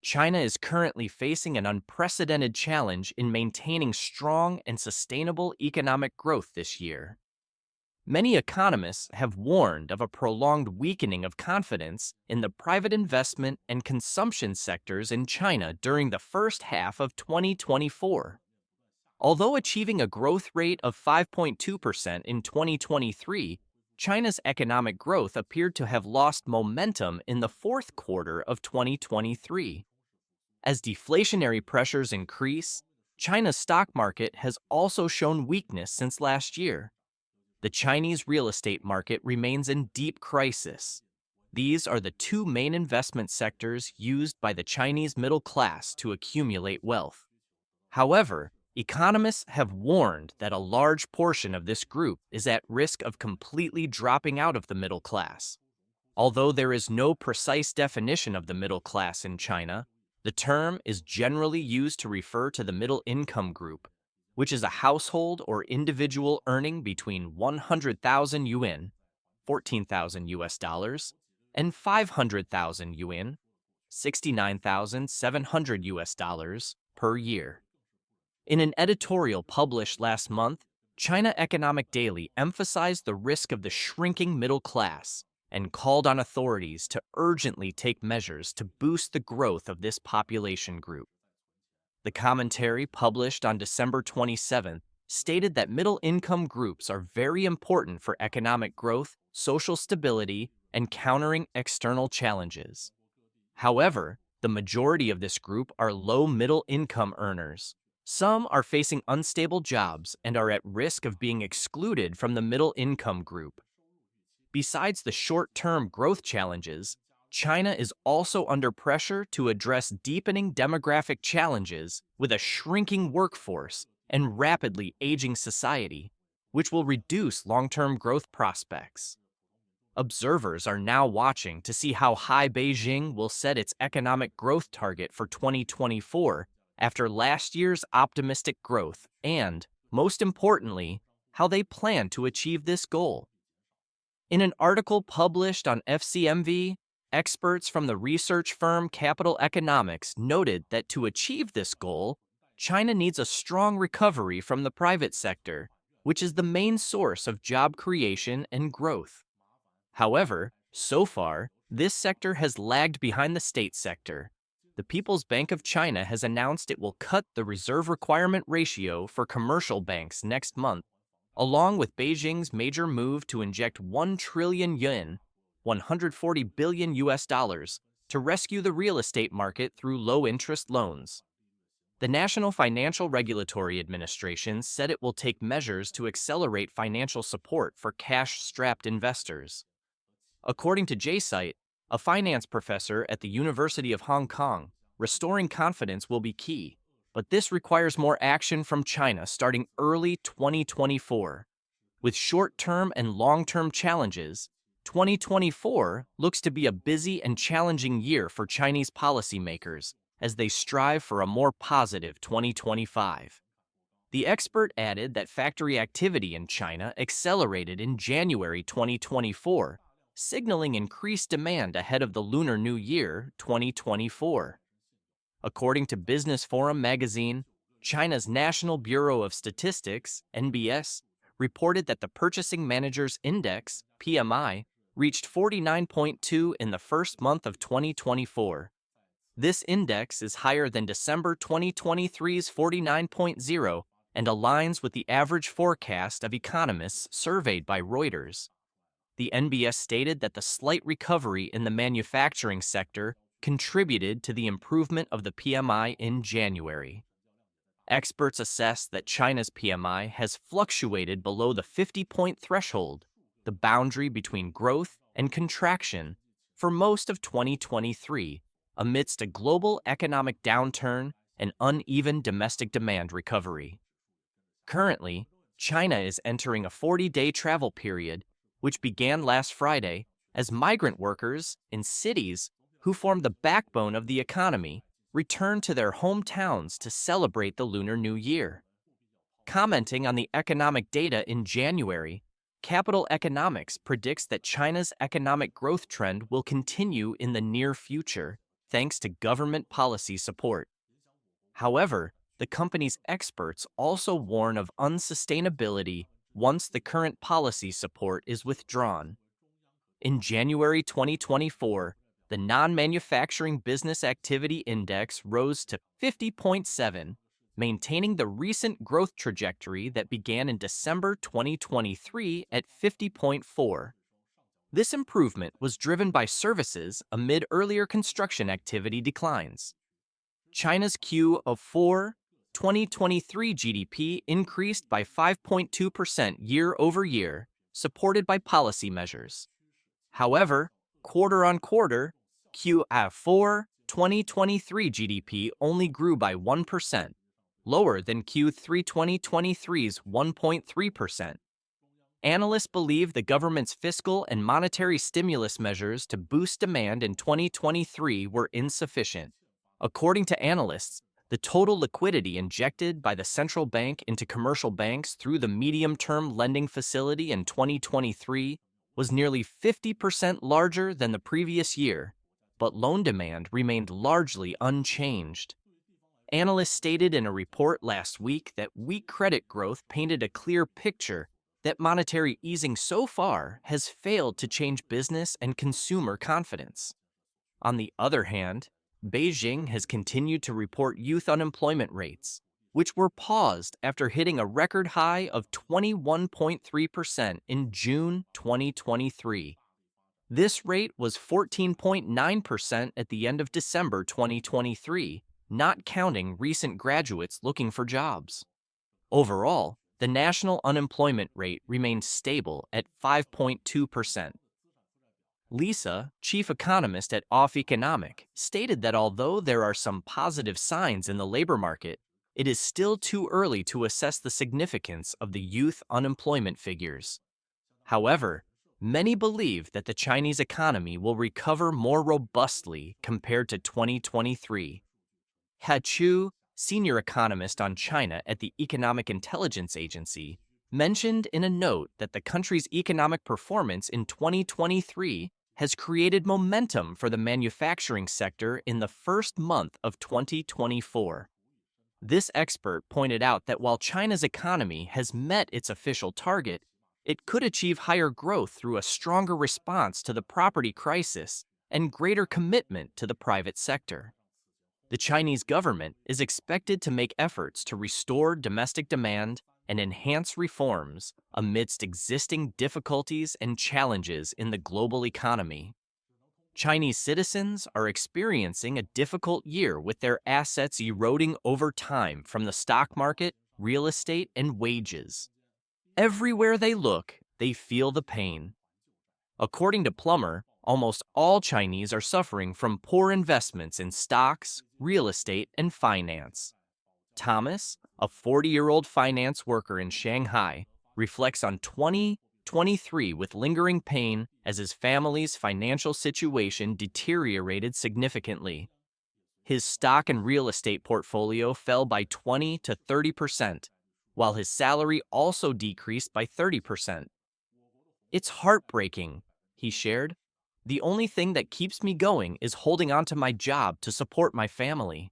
China is currently facing an unprecedented challenge in maintaining strong and sustainable economic growth this year. Many economists have warned of a prolonged weakening of confidence in the private investment and consumption sectors in China during the first half of 2024. Although achieving a growth rate of 5.2% in 2023, China's economic growth appeared to have lost momentum in the fourth quarter of 2023. As deflationary pressures increase, China's stock market has also shown weakness since last year. The Chinese real estate market remains in deep crisis. These are the two main investment sectors used by the Chinese middle class to accumulate wealth. However, economists have warned that a large portion of this group is at risk of completely dropping out of the middle class. Although there is no precise definition of the middle class in China, the term is generally used to refer to the middle income group, which is a household or individual earning between 100,000 yuan, 14,000 US dollars, and 500,000 yuan, 69,700 US dollars per year. In an editorial published last month, China Economic Daily emphasized the risk of the shrinking middle class and called on authorities to urgently take measures to boost the growth of this population group. The commentary published on December 27th stated that middle-income groups are very important for economic growth, social stability, and countering external challenges. However, the majority of this group are low middle-income earners. Some are facing unstable jobs and are at risk of being excluded from the middle-income group. Besides the short-term growth challenges, China is also under pressure to address deepening demographic challenges with a shrinking workforce and rapidly aging society, which will reduce long-term growth prospects. Observers are now watching to see how high Beijing will set its economic growth target for 2024 after last year's optimistic growth and, most importantly, how they plan to achieve this goal. In an article published on FCMV, experts from the research firm Capital Economics noted that to achieve this goal, China needs a strong recovery from the private sector, which is the main source of job creation and growth. However, so far, this sector has lagged behind the state sector. The People's Bank of China has announced it will cut the reserve requirement ratio for commercial banks next month, along with Beijing's major move to inject 1 trillion yuan, 140 billion US dollars, to rescue the real estate market through low-interest loans. The National Financial Regulatory Administration said it will take measures to accelerate financial support for cash-strapped investors. According to JSite, a finance professor at the University of Hong Kong, restoring confidence will be key, but this requires more action from China starting early 2024. With short-term and long-term challenges, 2024 looks to be a busy and challenging year for Chinese policymakers as they strive for a more positive 2025. The expert added that factory activity in China accelerated in January 2024, signaling increased demand ahead of the Lunar New Year 2024. According to Business Forum magazine, China's National Bureau of Statistics, NBS, reported that the Purchasing Managers' Index, PMI, reached 49.2 in the first month of 2024. This index is higher than December 2023's 49.0 and aligns with the average forecast of economists surveyed by Reuters. The NBS stated that the slight recovery in the manufacturing sector contributed to the improvement of the PMI in January. Experts assess that China's PMI has fluctuated below the 50-point threshold, the boundary between growth and contraction, for most of 2023, amidst a global economic downturn and uneven domestic demand recovery. Currently, China is entering a 40-day travel period, which began last Friday, as migrant workers in cities who form the backbone of the economy return to their hometowns to celebrate the Lunar New Year. Commenting on the economic data in January, Capital Economics predicts that China's economic growth trend will continue in the near future, thanks to government policy support. However, the company's experts also warn of unsustainability once the current policy support is withdrawn. In January 2024, the non-manufacturing business activity index rose to 50.7, maintaining the recent growth trajectory that began in December 2023 at 50.4. This improvement was driven by services amid earlier construction activity declines. China's Q4 2023 GDP increased by 5.2% year over year, supported by policy measures. However, quarter on quarter, Q4 2023 GDP only grew by 1%, lower than Q3 2023's 1.3%. Analysts believe the government's fiscal and monetary stimulus measures to boost demand in 2023 were insufficient. According to analysts, the total liquidity injected by the central bank into commercial banks through the medium-term lending facility in 2023 was nearly 50% larger than the previous year, but loan demand remained largely unchanged. Analysts stated in a report last week that weak credit growth painted a clear picture that monetary easing so far has failed to change business and consumer confidence. On the other hand, Beijing has continued to report youth unemployment rates, which were paused after hitting a record high of 21.3% in June 2023. This rate was 14.9% at the end of December 2023, not counting recent graduates looking for jobs. Overall, the national unemployment rate remained stable at 5.2%. Lisa, chief economist at Off Economic, stated that although there are some positive signs in the labor market, it is still too early to assess the significance of the youth unemployment figures. However, many believe that the Chinese economy will recover more robustly compared to 2023. He Chu, senior economist on China at the Economic Intelligence Agency, mentioned in a note that the country's economic performance in 2023 has created momentum for the manufacturing sector in the first month of 2024. This expert pointed out that while China's economy has met its official target, it could achieve higher growth through a stronger response to the property crisis and greater commitment to the private sector. The Chinese government is expected to make efforts to restore domestic demand and enhance reforms amidst existing difficulties and challenges in the global economy. Chinese citizens are experiencing a difficult year with their assets eroding over time from the stock market, real estate, and wages. Everywhere they look, they feel the pain. According to Plummer, almost all Chinese are suffering from poor investments in stocks, real estate, and finance. Thomas, a 40-year-old finance worker in Shanghai, reflects on 2023 with lingering pain as his family's financial situation deteriorated significantly. His stock and real estate portfolio fell by 20 to 30%, while his salary also decreased by 30%. "It's heartbreaking," he shared. "The only thing that keeps me going is holding on to my job to support my family."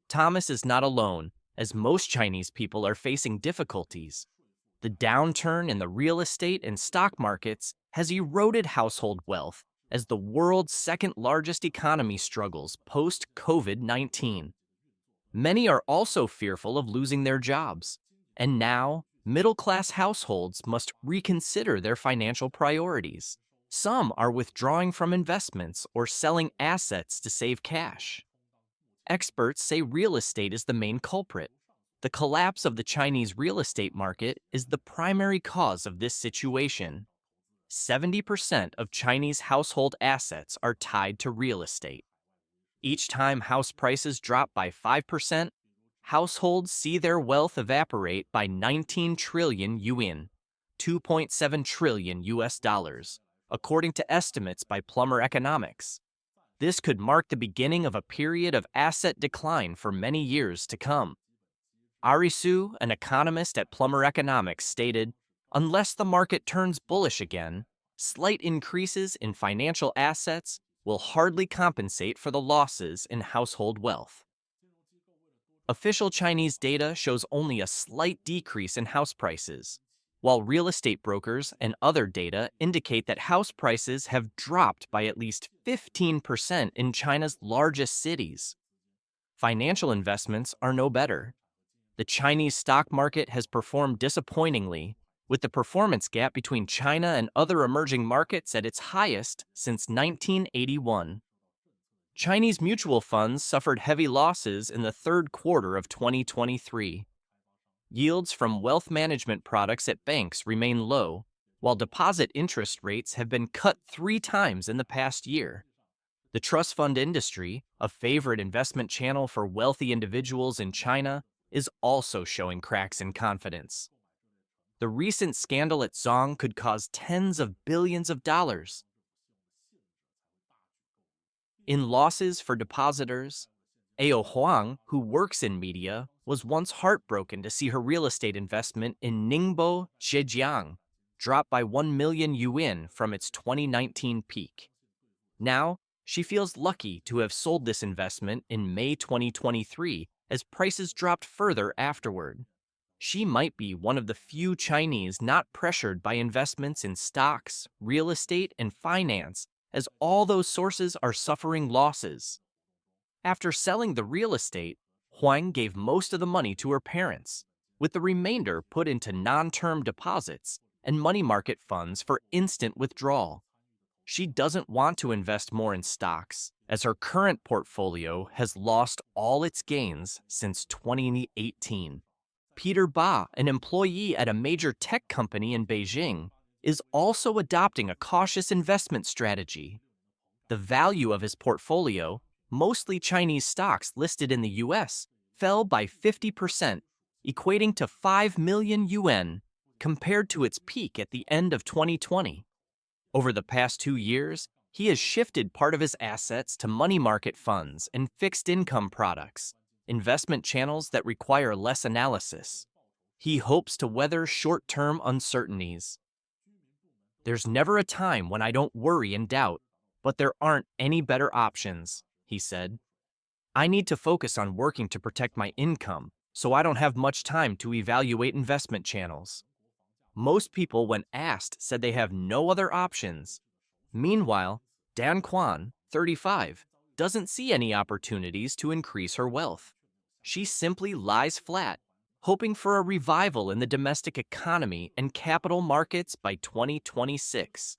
Thomas is not alone, as most Chinese people are facing difficulties. The downturn in the real estate and stock markets has eroded household wealth as the world's second-largest economy struggles post-COVID-19. Many are also fearful of losing their jobs, and now middle-class households must reconsider their financial priorities. Some are withdrawing from investments or selling assets to save cash. Experts say real estate is the main culprit. The collapse of the Chinese real estate market is the primary cause of this situation. 70% of Chinese household assets are tied to real estate. Each time house prices drop by 5%, households see their wealth evaporate by 19 trillion yuan, 2.7 trillion US dollars, according to estimates by Plummer Economics. This could mark the beginning of a period of asset decline for many years to come. Arisu, an economist at Plummer Economics, stated, "Unless the market turns bullish again, slight increases in financial assets will hardly compensate for the losses in household wealth. Official Chinese data shows only a slight decrease in house prices, while real estate brokers and other data indicate that house prices have dropped by at least 15% in China's largest cities. Financial investments are no better. The Chinese stock market has performed disappointingly, with the performance gap between China and other emerging markets at its highest since 1981. Chinese mutual funds suffered heavy losses in the third quarter of 2023. Yields from wealth management products at banks remain low, while deposit interest rates have been cut 3 times in the past year. The trust fund industry, a favorite investment channel for wealthy individuals in China, is also showing cracks in confidence. The recent scandal at Zong could cause tens of billions of dollars in losses for depositors. Ao Huang, who works in media, was once heartbroken to see her real estate investment in Ningbo, Zhejiang, drop by 1 million yuan from its 2019 peak. Now, she feels lucky to have sold this investment in May 2023 as prices dropped further afterward. She might be one of the few Chinese not pressured by investments in stocks, real estate, and finance, as all those sources are suffering losses. After selling the real estate, Huang gave most of the money to her parents, with the remainder put into non-term deposits and money market funds for instant withdrawal. She doesn't want to invest more in stocks, as her current portfolio has lost all its gains since 2018. Peter Ba, an employee at a major tech company in Beijing, is also adopting a cautious investment strategy. The value of his portfolio, mostly Chinese stocks listed in the US, fell by 50%, equating to 5 million yuan, compared to its peak at the end of 2020. Over the past 2 years, he has shifted part of his assets to money market funds and fixed income products, investment channels that require less analysis. He hopes to weather short-term uncertainties. There's never a time when I don't worry and doubt, but there aren't any better options, he said. I need to focus on working to protect my income, so I don't have much time to evaluate investment channels. Most people, when asked, said they have no other options. Meanwhile, Dan Quan, 35, doesn't see any opportunities to increase her wealth. She simply lies flat, hoping for a revival in the domestic economy and capital markets by 2026.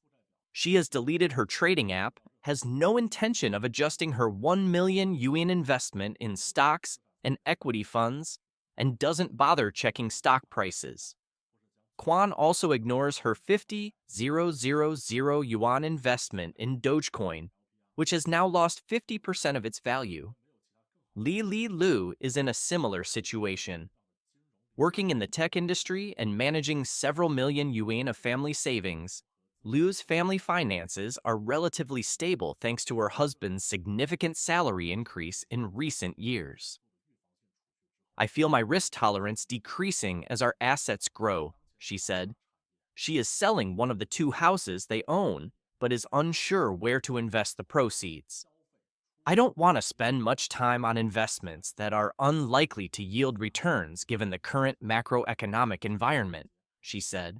She has deleted her trading app, has no intention of adjusting her 1 million yuan investment in stocks and equity funds, and doesn't bother checking stock prices. Quan also ignores her 50,000 yuan investment in Dogecoin, which has now lost 50% of its value. Li Lu is in a similar situation. Working in the tech industry and managing several million yuan of family savings, Lu's family finances are relatively stable thanks to her husband's significant salary increase in recent years. I feel my risk tolerance decreasing as our assets grow, she said. She is selling one of the 2 houses they own, but is unsure where to invest the proceeds. I don't want to spend much time on investments that are unlikely to yield returns given the current macroeconomic environment, she said.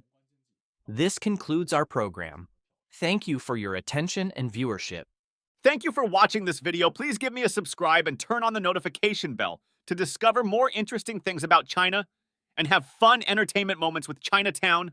This concludes our program. Thank you for your attention and viewership. Thank you for watching this video. Please give me a subscribe and turn on the notification bell to discover more interesting things about China and have fun entertainment moments with ChinaTown.